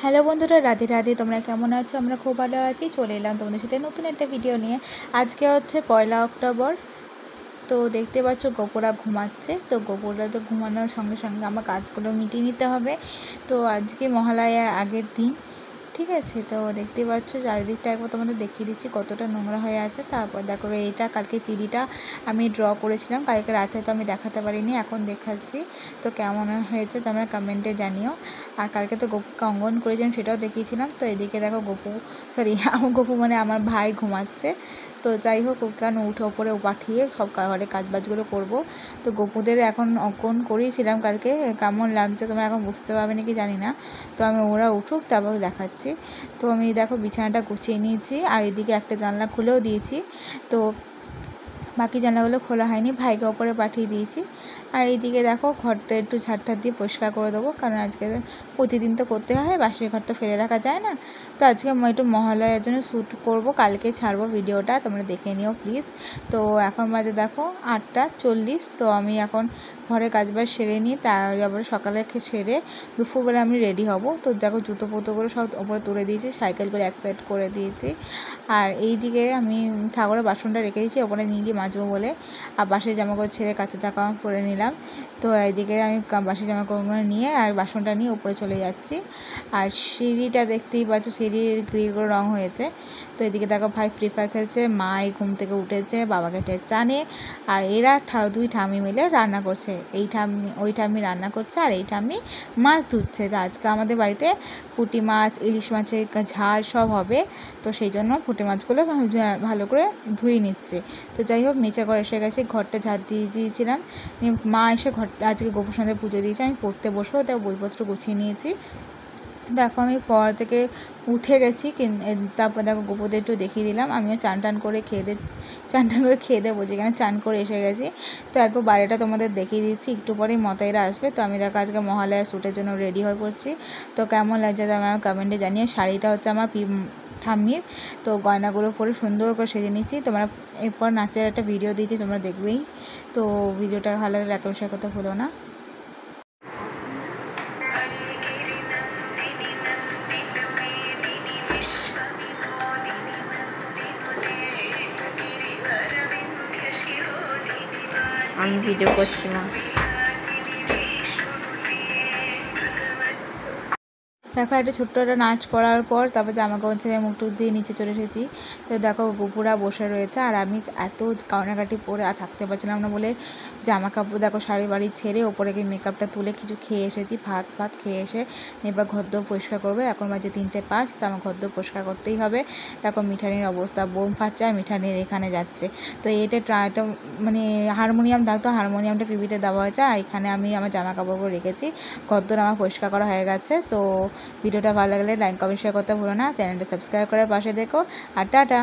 Hello বন্ধুরা, রাধে রাধে। তোমরা কেমন আছো? আমরা খুব ভালো আছি। চলে এলাম তোমাদের সাথে নতুন একটা ভিডিও নিয়ে। আজকে হচ্ছে 1 অক্টোবর। তো দেখতে পাচ্ছ গোপুরা ঘুমাচ্ছে। তো গোপুরা তো ঘুমানোর সঙ্গে সঙ্গে আমার কাজগুলো মিটিয়ে নিতে হবে। তো আজকে মহালয়ার আগের দিন, ঠিক আছে। তো দেখতে পাচ্ছ চারিদিকটা একবার তোমাদের দেখিয়ে দিচ্ছি কতটা নোংরা হয়ে আছে। তারপর দেখো এইটা কালকে পিঁড়িটা আমি ড্র করেছিলাম, কালকে রাতে তো আমি দেখাতে পারিনি, এখন দেখাচ্ছি। তো কেমন হয়েছে তোমরা কমেন্টে জানিও। আর কালকে তো গপুকে অঙ্কন করেছিলাম, সেটাও দেখিয়েছিলাম। তো এদিকে দেখো গপু, সরি আমার গপু মানে আমার ভাই ঘুমাচ্ছে। তো যাই হোক, ওকে আমি উঠে ওপরে পাঠিয়ে সব ঘরে কাজবাজগুলো করবো। তো গপুদের এখন অঙ্কন করিয়েছিলাম কালকে, কেমন লাগছে তোমরা এখন বুঝতে পারবে নাকি জানি না। তো আমি ওরা উঠুক তারপর দেখাচ্ছি। তো আমি দেখো বিছানাটা গুছিয়ে নিয়েছি, আর এদিকে একটা জানলা খুলেও দিয়েছি। তো বাকি জানলাগুলো খোলা হয়নি, ভাইকে ওপরে পাঠিয়ে দিয়েছি। আর এইদিকে দেখো ঘরটা একটু ঝাড়টার দিয়ে পরিষ্কার করে দেবো, কারণ আজকে প্রতিদিন তো করতে হয়, বাসি ঘর তো ফেলে রাখা যায় না। তো আজকে আমি একটু মহালয়ার জন্য শ্যুট করব, কালকে ছাড়বো ভিডিওটা, তোমরা দেখে নিও প্লিজ। তো এখন বাজে দেখো 8:40। তো আমি এখন ঘরে কাজবাজ সেরে নিই, তারপরে সকালে সেরে দুপুরবেলা আমি রেডি হব। তো দেখো জুতো পুতোগুলো সব ওপরে তুলে দিয়েছি, সাইকেলগুলো এক সাইড করে দিয়েছি। আর এই দিকে আমি ঠাকুরের বাসনটা রেখে দিয়েছি ওপরে নিয়ে গিয়ে মাজবো বলে। আর বাসের জামাকাপড় ছেড়ে কাঁচা জামা পরে নিলাম। তো এইদিকে আমি বাসের জামাকাপড় নিয়ে আর বাসনটা নিয়ে উপরে চলে যাচ্ছি। আর সিঁড়িটা দেখতেই পাচ্ছ, সিঁড়ির গ্রিলগুলো রং হয়েছে। তো এদিকে দেখো ভাই ফ্রি ফায়ার খেলছে, মা এই ঘুম থেকে উঠেছে, বাবাকে চানে। আর এরা দুই ঠাম্মি মিলে রান্না করছে, এই ঠাম্মি ওই ঠাম্মি রান্না করছে, আর এই ঠাম্মি মাছ ধুচ্ছে। তো আজকে আমাদের বাড়িতে পুঁটি মাছ, ইলিশ মাছের ঝাল সব হবে। তো সেই জন্য পুঁটি মাছগুলো ভালো করে ধুয়ে নিচ্ছে। তো যাই হোক, নিচে ঘরে এসে গেছি, ঘরটা ঝাড় দিয়ে দিয়েছিলাম। মা এসে ঘরটা আজকে গোপুর সন্ধ্যায় পুজো দিয়েছে, আমি পড়তে বসবো, তাই বইপত্র গুছিয়ে নিয়েছি। দেখো আমি পড়া থেকে উঠে গেছি, তারপর দেখো গোপুদের একটু দেখিয়ে দিলাম। আমিও চান টান করে খেয়ে দিয়ে বলছি, এখানে চান করে এসে গেছি। তো একবার বাইরেটা তোমাদের দেখিয়ে দিচ্ছি, একটু পরেই মতাইরা আসবে। তো আমি দেখো আজকে মহালয়া শ্যুটের জন্য রেডি হয়ে পড়ছি। তো কেমন লাগছে তো আমার কমেন্টে জানিয়ে। শাড়িটা হচ্ছে আমার ঠাম্মির। তো গয়নাগুলো পরে সুন্দর করে সেজে নিচ্ছি। তোমরা এরপর নাচের একটা ভিডিও দিয়েছি, তোমরা দেখবেই। তো ভিডিওটা ভালো লাগলে একটা শেয়ার করতে ভুলো না। আমি ভিডিও করছি না। দেখো একটা ছোট্ট একটা নাচ করার পর তারপর জামা কাপড় ছেড়ে মুখ টুক দিয়ে নিচে চলে এসেছি। তো দেখো গোপুরা বসে রয়েছে, আর আমি এত কাউনাকাটি পরে আর থাকতে পারছিলাম না বলে জামা কাপড় দেখো শাড়ি বাড়ি ছেড়ে ওপরে গিয়ে মেকআপটা তুলে কিছু খেয়ে এসেছি। ভাত খেয়ে এসে এবার ঘরদোর পরিষ্কার করবে। এখন বাজে 3:05। তো আমার ঘরদোর পরিষ্কার করতেই হবে। দেখো মিঠানির অবস্থা, বোম ফাটছে আর মিঠানির এখানে যাচ্ছে। তো এটা মানে হারমোনিয়াম থাকতো, হারমোনিয়ামটা পিবিতে দেওয়া হয়েছে, আর এখানে আমি আমার জামা কাপড়গুলো রেখেছি। ঘরদোর আমার পরিষ্কার করা হয়ে গেছে। তো ভিডিওটা ভালো লাগলে লাইক কমেন্ট শেয়ার করতে ভুলো না, চ্যানেলটা সাবস্ক্রাইব করে পাশে দেখো। আর টাটা।